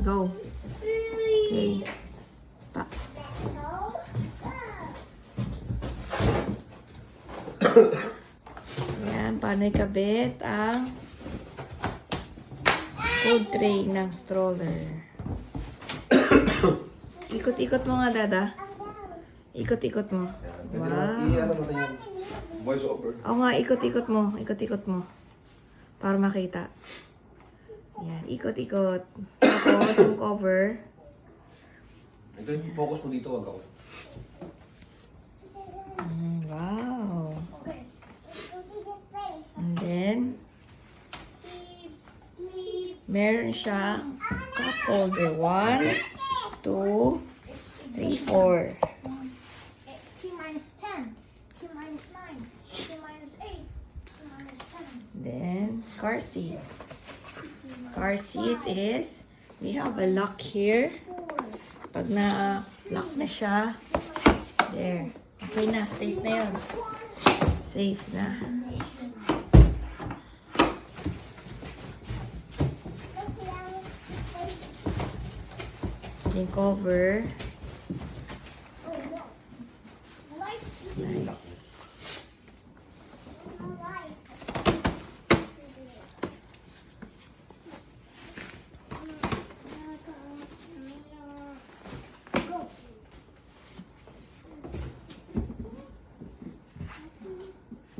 Go. Okay. Pa. Ayan, paano ikabit ang food tray ng stroller. Ikot-ikot mo nga, Dada. Ikot-ikot mo. Wow. I-ano mo na yan. Voice over. Oo nga, ikot-ikot mo. Ikot-ikot mo. Para makita. Yan, ikot-ikot. Tapos, yung cover. Ito yung focus mo dito, wag ako. Wow. And then, meron siyang cup holder. 1, 2, 3, 4. Q minus 10, Q minus 9, Q minus 8, Q minus 7. Then, car seat. Car seat is, we have a lock here. Pag na-lock na siya, there. Okay na, safe na yun. Safe na. Yung cover. Nice.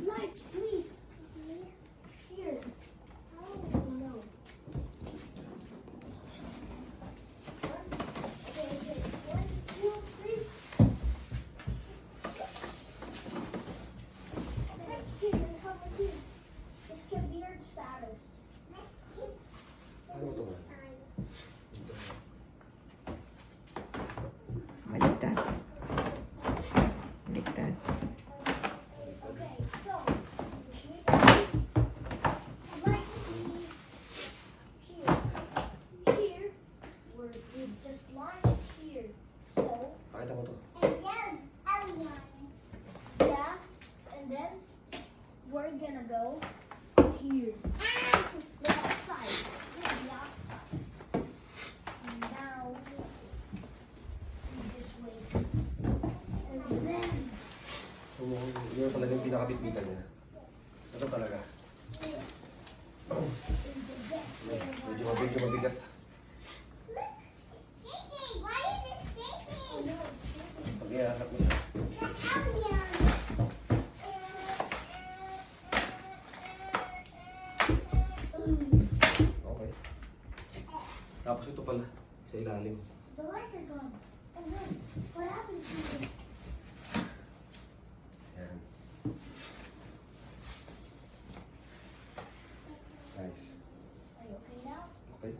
Lights, please. Here. Oh no. Okay, okay. 1, 2, 3. Here, how about here? It's computer status. Ano ito? Baliktad. Baliktad. Okay, so lights, please. Here, we just launched here. So. Pakita mo to. Yeah, and then we're gonna go here. The outside. Yeah, the outside. And now we just wait. And then Yun talaga yung pinakabitbitan niya. Ito talaga. is the best way of Medyo mabigat. Pag iangat mo siya. Okay. Tapos ito pala, sa ilalim. The lights are gone. And then what happens to it? Ayan. Nice. Are you okay now? Okay.